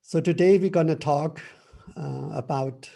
So today we're going to talk about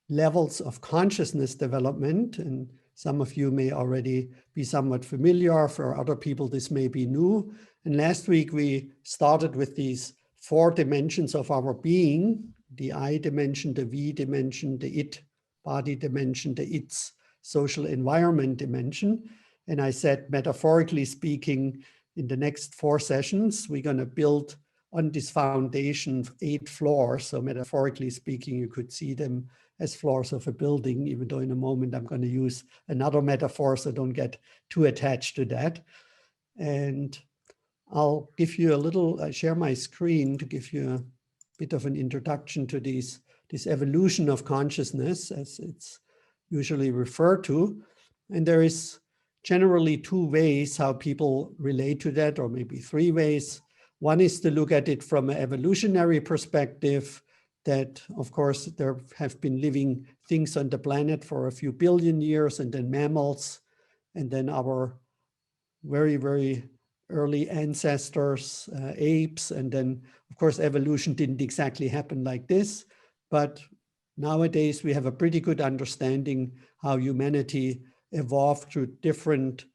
levels of consciousness development, and some of you may already be somewhat familiar. For other people, this may be new. And last week we started with these 4 dimensions of our being: the I dimension, the we dimension, the it body dimension, the its social environment dimension. And I said, metaphorically speaking, in the next 4 sessions, we're going to build on this foundation 8 floors. So metaphorically speaking, you could see them as floors of a building, even though in a moment I'm going to use another metaphor, so don't get too attached to that. And I'll give you a little, share my screen to give you a bit of an introduction to this evolution of consciousness, as it's usually referred to. And there is generally 2 ways how people relate to that, or maybe 3 ways. One is to look at it from an evolutionary perspective, that of course there have been living things on the planet for a few billion years, and then mammals, and then our very, very early ancestors, apes, and then of course evolution didn't exactly happen like this, but nowadays we have a pretty good understanding how humanity evolved through different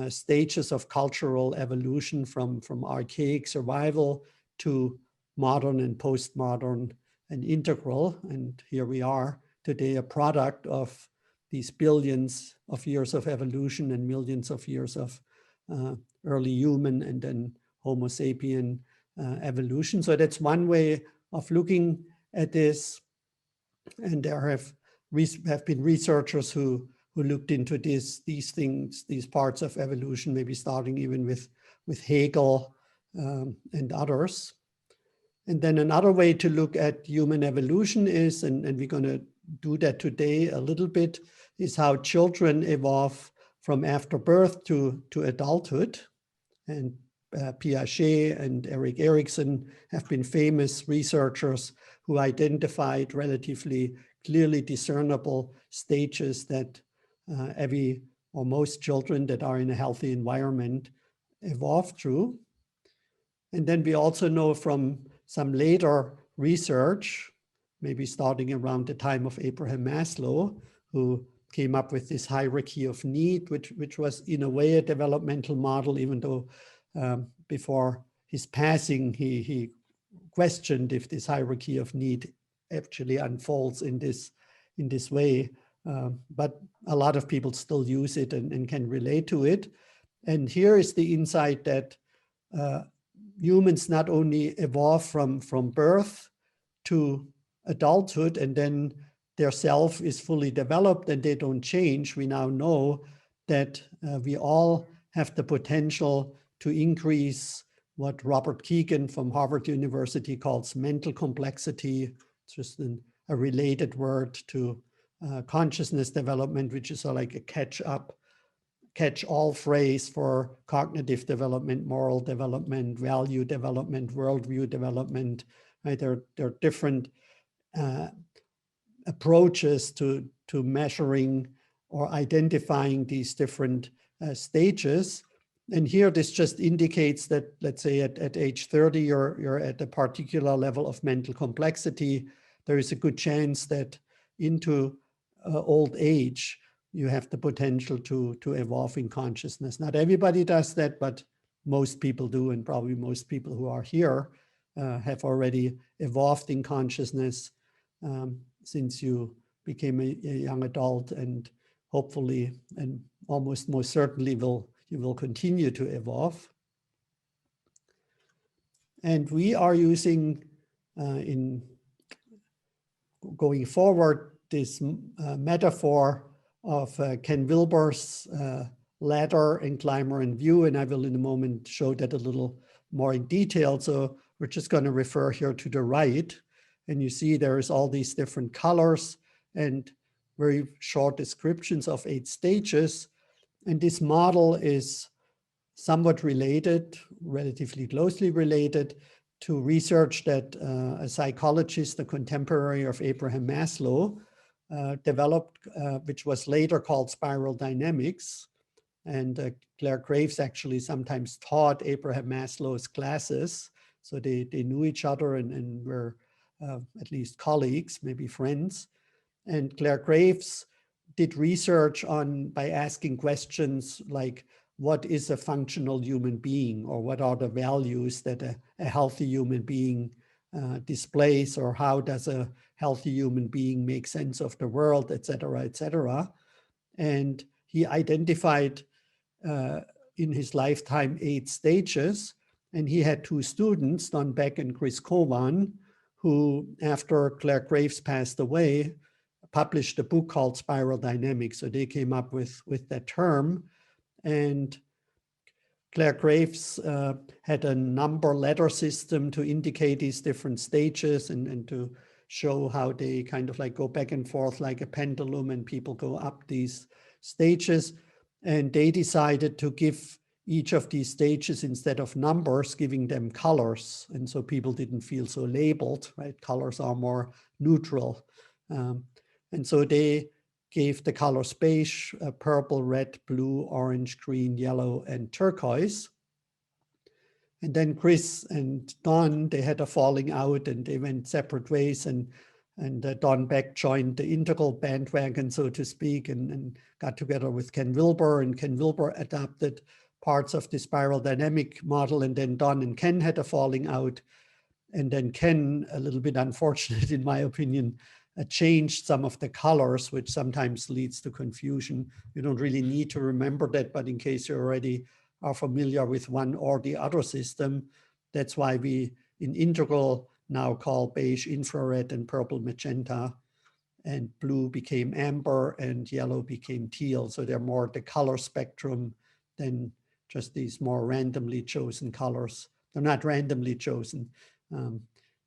stages of cultural evolution, from archaic survival to modern and postmodern and integral. And here we are today, a product of these billions of years of evolution and millions of years of early human and then Homo sapien evolution. So that's one way of looking at this. And there have been researchers who looked into these things, these parts of evolution, maybe starting even with Hegel and others. And then another way to look at human evolution is, and we're going to do that today a little bit, is how children evolve from after birth to adulthood. And Piaget and Erik Erikson have been famous researchers who identified relatively clearly discernible stages that every or most children that are in a healthy environment evolve through. And then we also know from some later research, maybe starting around the time of Abraham Maslow, who came up with this hierarchy of need, which was in a way a developmental model, even though before his passing, he questioned if this hierarchy of need actually unfolds in this way. But a lot of people still use it and can relate to it. And here is the insight that humans not only evolve from birth to adulthood, and then their self is fully developed and they don't change. We now know that we all have the potential to increase what Robert Keegan from Harvard University calls mental complexity. It's just a related word to consciousness development, which is like a catch-all phrase for cognitive development, moral development, value development, worldview development. Right? There are different approaches to measuring or identifying these different stages. And here this just indicates that, let's say at age 30, you're at a particular level of mental complexity. There is a good chance that into old age, you have the potential to evolve in consciousness. Not everybody does that, but most people do, and probably most people who are here have already evolved in consciousness since you became a young adult, and hopefully, and almost most certainly you will continue to evolve. And we are using in going forward this metaphor of Ken Wilber's ladder and climber and view, and I will in a moment show that a little more in detail. So we're just going to refer here to the right, and you see there is all these different colors and very short descriptions of 8 stages. And this model is somewhat related, relatively closely related, to research that a psychologist, a contemporary of Abraham Maslow, developed, which was later called spiral dynamics. And Claire Graves actually sometimes taught Abraham Maslow's classes. So they knew each other and were at least colleagues, maybe friends. And Claire Graves did research by asking questions like, what is a functional human being, or what are the values that a healthy human being displays, or how does a healthy human being make sense of the world, et cetera, et cetera. And he identified in his lifetime 8 stages, and he had 2 students, Don Beck and Chris Kovan, who, after Claire Graves passed away, published a book called Spiral Dynamics. So they came up with that term. And Claire Graves had a number letter system to indicate these different stages and to show how they kind of like go back and forth like a pendulum, and people go up these stages. And they decided to give each of these stages, instead of numbers, giving them colors. And so people didn't feel so labeled, right? Colors are more neutral. And so they gave the colors beige, purple, red, blue, orange, green, yellow, and turquoise. And then Chris and Don, they had a falling out and they went separate ways, and Don Beck joined the integral bandwagon, so to speak, and got together with Ken Wilber, and Ken Wilber adapted parts of the spiral dynamic model, and then Don and Ken had a falling out. And then Ken, a little bit unfortunate in my opinion, changed some of the colors, which sometimes leads to confusion. You don't really need to remember that, but in case you already are familiar with one or the other system, that's why we in integral now call beige infrared and purple magenta, and blue became amber and yellow became teal. So they're more the color spectrum than just these more randomly chosen colors. They're not randomly chosen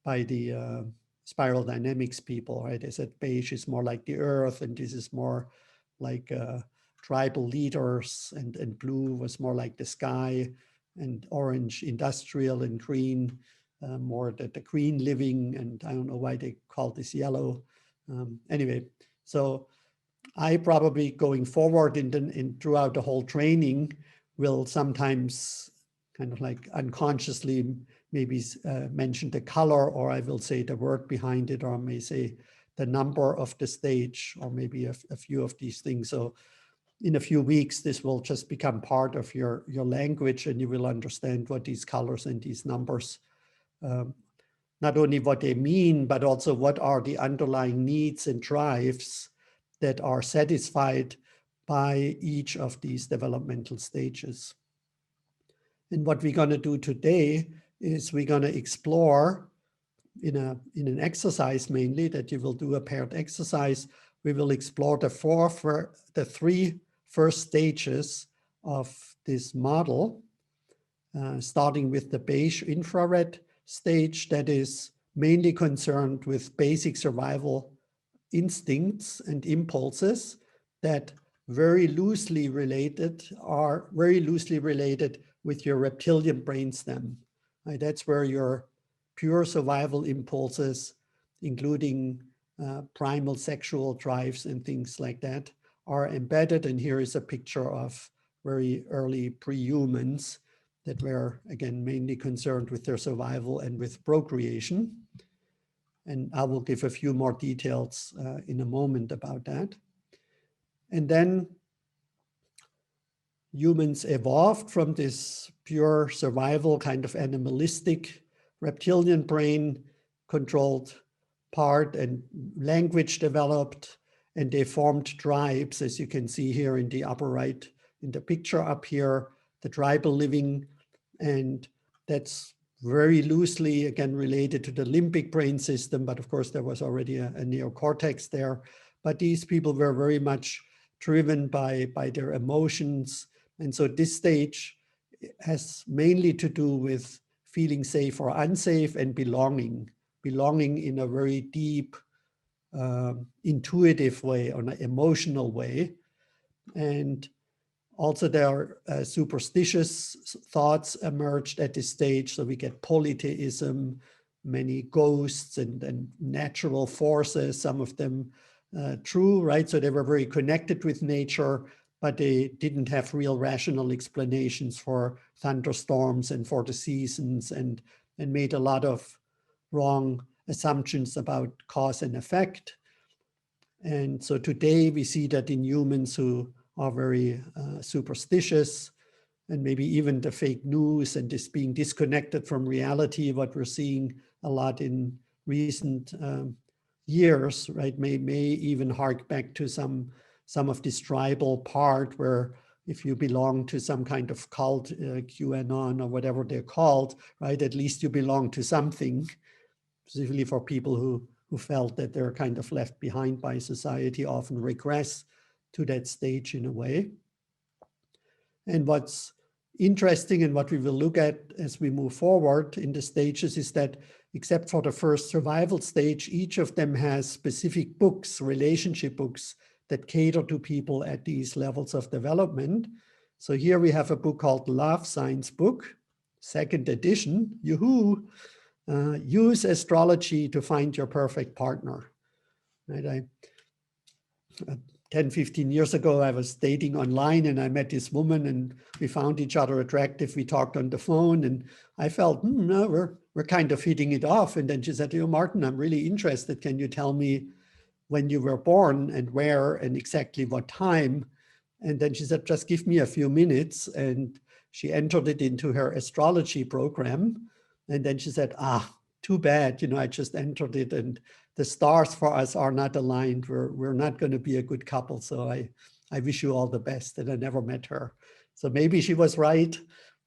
by the spiral dynamics people, right? They said beige is more like the earth, and this is more like tribal leaders, and blue was more like the sky, and orange industrial, and green more the green living, and I don't know why they call this yellow. Anyway, so I probably going forward throughout the whole training will sometimes kind of like unconsciously maybe mention the color, or I will say the word behind it, or I may say the number of the stage, or maybe a few of these things. So in a few weeks, this will just become part of your language, and you will understand what these colors and these numbers, not only what they mean, but also what are the underlying needs and drives that are satisfied by each of these developmental stages. And what we're going to do today is we're going to explore in an exercise mainly, that you will do a paired exercise. We will explore the 3 first stages of this model, starting with the beige infrared stage that is mainly concerned with basic survival instincts and impulses that are very loosely related with your reptilian brainstem. Right? That's where your pure survival impulses, including primal sexual drives and things like that, are embedded. And here is a picture of very early pre-humans that were, again, mainly concerned with their survival and with procreation. And I will give a few more details in a moment about that. And then humans evolved from this pure survival kind of animalistic reptilian brain controlled part, and language developed, and they formed tribes, as you can see here in the upper right, in the picture up here, the tribal living. And that's very loosely, again, related to the limbic brain system, but of course there was already a neocortex there. But these people were very much driven by their emotions. And so this stage has mainly to do with feeling safe or unsafe, and belonging in a very deep, intuitive way, or an emotional way. And also there are superstitious thoughts emerged at this stage. So we get polytheism, many ghosts and natural forces, some of them true, right? So they were very connected with nature, but they didn't have real rational explanations for thunderstorms and for the seasons, and made a lot of wrong assumptions about cause and effect. And so today we see that in humans who are very superstitious, and maybe even the fake news and this being disconnected from reality, what we're seeing a lot in recent years, right, may even hark back to some of this tribal part where if you belong to some kind of cult, QAnon or whatever they're called, right, at least you belong to something, specifically for people who felt that they're kind of left behind by society, often regress to that stage in a way. And what's interesting and what we will look at as we move forward in the stages is that except for the first survival stage, each of them has specific books, relationship books that cater to people at these levels of development. So here we have a book called Love Science Book, 2nd edition, yoo-hoo. Use astrology to find your perfect partner. Right? 10, 15 years ago, I was dating online and I met this woman and we found each other attractive. We talked on the phone and I felt, no, we're kind of hitting it off. And then she said, Martin, I'm really interested. Can you tell me when you were born and where and exactly what time? And then she said, just give me a few minutes. And she entered it into her astrology program. And then she said, too bad, I just entered it and the stars for us are not aligned. We're not going to be a good couple. So I wish you all the best. And I never met her. So maybe she was right,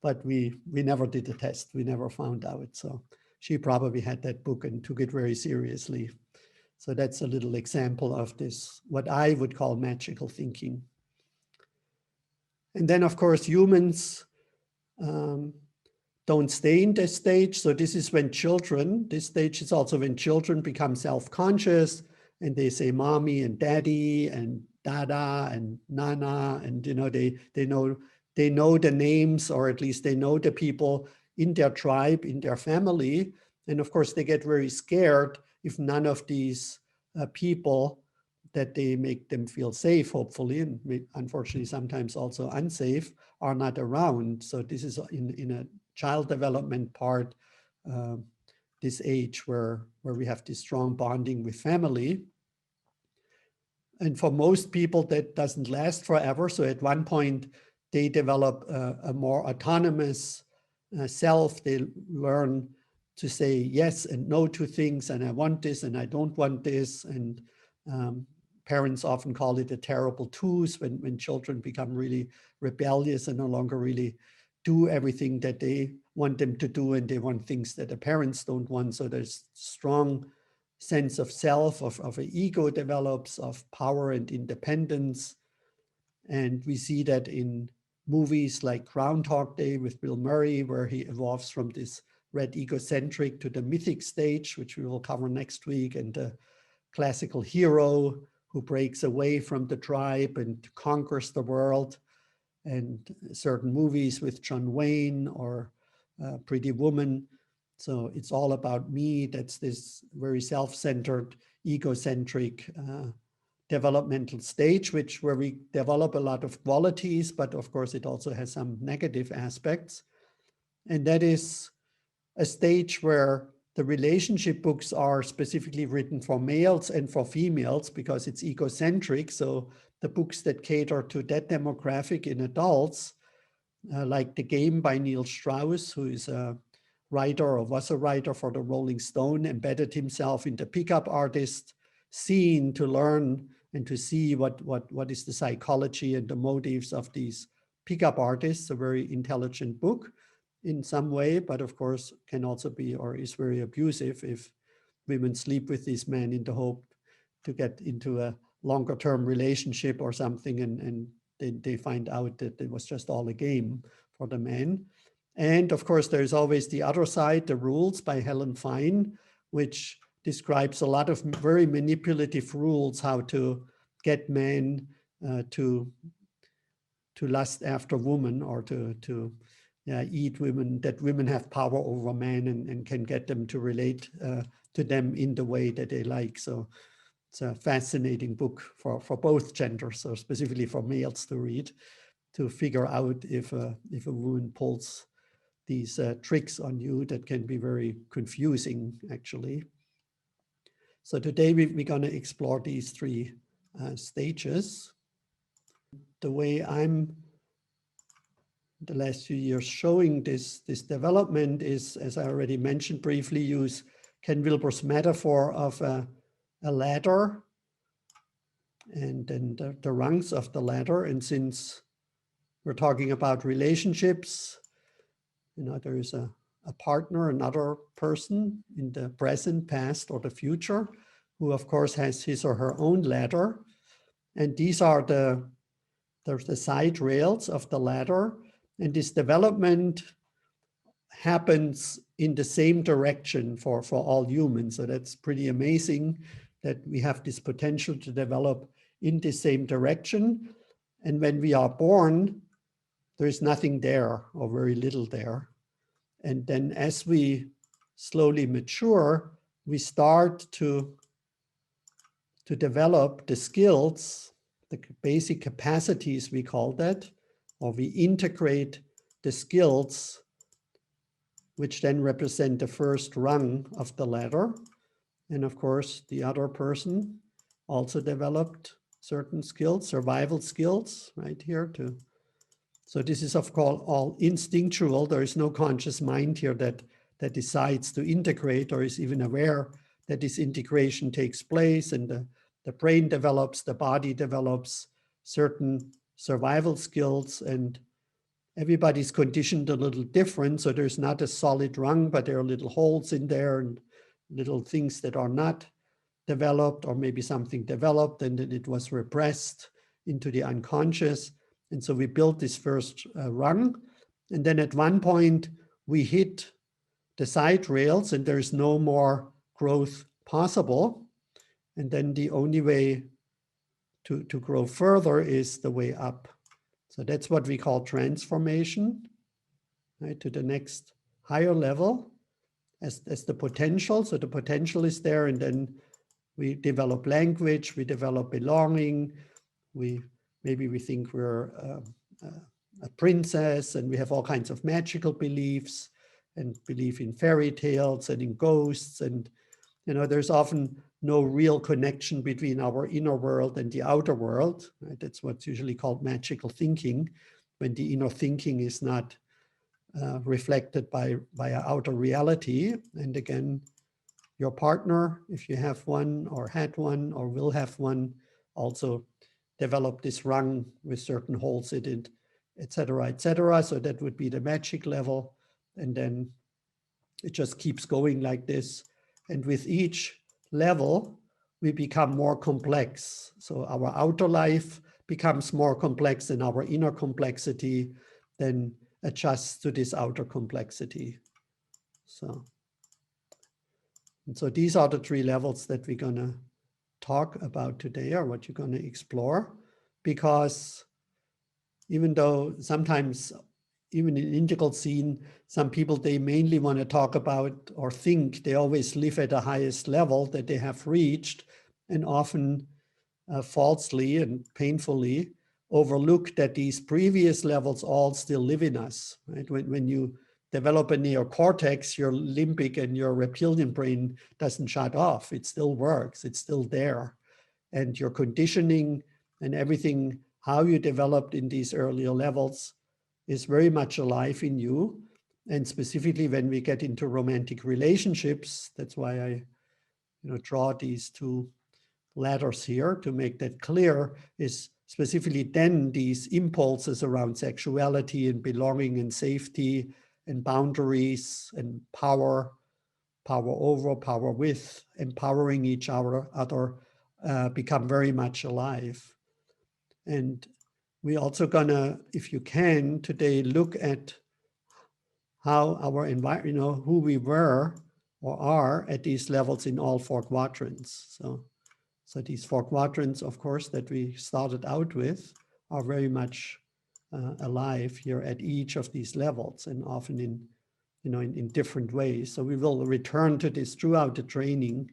but we never did the test. We never found out. So she probably had that book and took it very seriously. So that's a little example of this, what I would call magical thinking. And then, of course, humans don't stay in this stage. So this is when children, this stage is also when children become self-conscious and they say mommy and daddy and dada and nana, and they know the names, or at least they know the people in their tribe, in their family. And of course they get very scared if none of these people that they make them feel safe, hopefully, and unfortunately sometimes also unsafe, are not around. So this is in a child development part, this age where we have this strong bonding with family. And for most people, that doesn't last forever. So at one point, they develop a more autonomous self. They learn to say yes and no to things, and I want this and I don't want this. And parents often call it a terrible twos when children become really rebellious and no longer really do everything that they want them to do, and they want things that the parents don't want. So there's strong sense of self, of an ego develops, of power and independence. And we see that in movies like Groundhog Day with Bill Murray, where he evolves from this red egocentric to the mythic stage, which we will cover next week, and the classical hero who breaks away from the tribe and conquers the world. And certain movies with John Wayne or Pretty Woman. So it's all about me. That's this very self-centered, egocentric developmental stage, where we develop a lot of qualities, but of course it also has some negative aspects. And that is a stage where the relationship books are specifically written for males and for females because it's egocentric. So the books that cater to that demographic in adults, like The Game by Neil Strauss, who is a writer or was a writer for the Rolling Stone, embedded himself in the pickup artist scene to learn and to see what is the psychology and the motives of these pickup artists. A very intelligent book in some way, but of course can also be, or is very abusive if women sleep with these men in the hope to get into a longer term relationship or something, and they find out that it was just all a game for the men. And of course, there's always the other side, The Rules by Helen Fine, which describes a lot of very manipulative rules, how to get men to lust after women, or to eat women, that women have power over men and can get them to relate to them in the way that they like. So It's a fascinating book for both genders, so specifically for males to read, to figure out if a woman pulls these tricks on you that can be very confusing, actually. So today we're going to explore these three stages. The way I'm the last few years showing this development is, as I already mentioned briefly, use Ken Wilber's metaphor of a ladder and then the rungs of the ladder. And since we're talking about relationships, there is a partner, another person in the present, past, or the future, who of course has his or her own ladder. And these are the side rails of the ladder. And this development happens in the same direction for all humans. So that's pretty amazing that we have this potential to develop in the same direction. And when we are born, there is nothing there or very little there. And then as we slowly mature, we start to develop the skills, the basic capacities, we call that, or we integrate the skills which then represent the first rung of the ladder. And of course, the other person also developed certain skills, survival skills, right here too. So this is of course all instinctual. There is no conscious mind here that decides to integrate or is even aware that this integration takes place, and the brain develops, the body develops certain survival skills, and everybody's conditioned a little different. So there's not a solid rung, but there are little holes in there and little things that are not developed, or maybe something developed and then it was repressed into the unconscious. And so we built this first rung. And then at one point we hit the side rails and there is no more growth possible. And then the only way to grow further is the way up. So that's what we call transformation, right, to the next higher level as the potential. So the potential is there, and then we develop language, we develop belonging, maybe we think we're a princess, and we have all kinds of magical beliefs and believe in fairy tales and in ghosts. And there's often no real connection between our inner world and the outer world, right? That's what's usually called magical thinking, when the inner thinking is not reflected by our outer reality. And again, your partner, if you have one or had one or will have one, also develop this rung with certain holes in it, etc., etc. So that would be the magic level. And then it just keeps going like this. And with each level, we become more complex. So our outer life becomes more complex, and our inner complexity then adjusts to this outer complexity. And so these are the three levels that we're going to talk about today, or what you're going to explore, because even though sometimes, even in integral scene, some people, they mainly want to talk about or think they always live at the highest level that they have reached, and often falsely and painfully overlook that these previous levels all still live in us, right? When you develop a neocortex, your limbic and your reptilian brain doesn't shut off. It still works, it's still there. And your conditioning and everything, how you developed in these earlier levels, is very much alive in you. And specifically when we get into romantic relationships, that's why I draw these two ladders here to make that clear, is specifically then these impulses around sexuality and belonging and safety and boundaries and power over, power with, empowering each other become very much alive. And we're also gonna, if you can, today look at how our environment, who we were or are at these levels in all four quadrants. So these four quadrants, of course, that we started out with are very much alive here at each of these levels, and often in different ways. So we will return to this throughout the training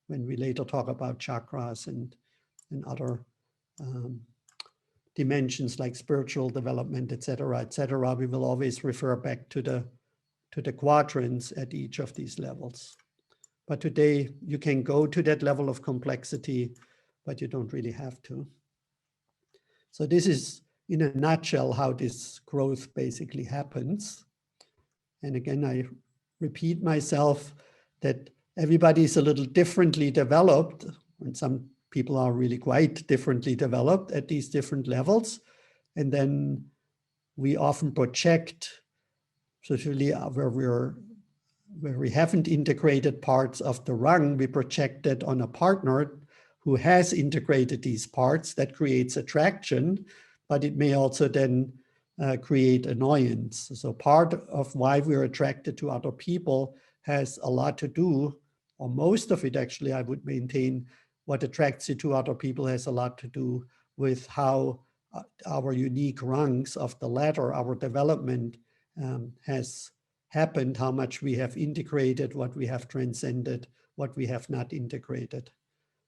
when we later talk about chakras and other dimensions like spiritual development, etc., we will always refer back to the quadrants at each of these levels. But today you can go to that level of complexity, but you don't really have to. So this is, in a nutshell, how this growth basically happens. And again, I repeat myself that everybody is a little differently developed, and some people are really quite differently developed at these different levels. And then we often project, especially where we haven't integrated parts of the rung, we project that on a partner who has integrated these parts. That creates attraction, but it may also then create annoyance. So part of why we're attracted to other people has a lot to do, or most of it actually, I would maintain, what attracts you to other people has a lot to do with how our unique rungs of the ladder, our development has happened, how much we have integrated, what we have transcended, what we have not integrated.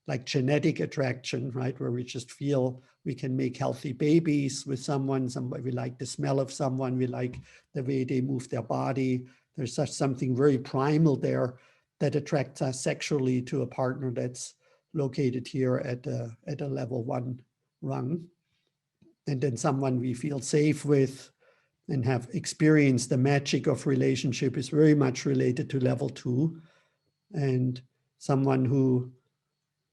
Like genetic attraction, right? Where we just feel we can make healthy babies with someone, we like the smell of someone, we like the way they move their body. There's such something very primal there that attracts us sexually to a partner that's located here at a level 1 rung. And then someone we feel safe with and have experienced the magic of relationship is very much related to level 2. And someone who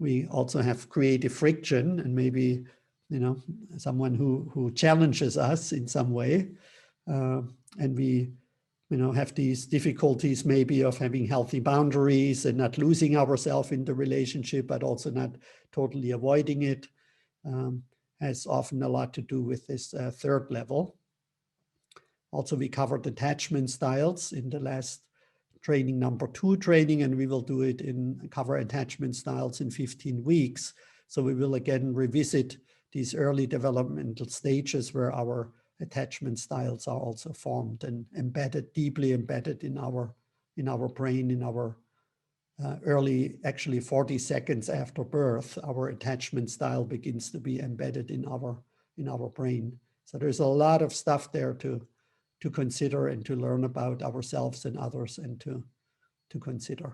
we also have creative friction, and maybe, you know, someone who challenges us in some way. And we, you know, have these difficulties maybe of having healthy boundaries and not losing ourselves in the relationship, but also not totally avoiding it, has often a lot to do with this third level. Also, we covered attachment styles in the last training, number 2 training, and we will do it cover attachment styles in 15 weeks. So we will again revisit these early developmental stages where our attachment styles are also formed and embedded, deeply embedded in our brain, in our early, actually 40 seconds after birth, our attachment style begins to be embedded in our brain. So there's a lot of stuff there to consider and to learn about ourselves and others and to consider.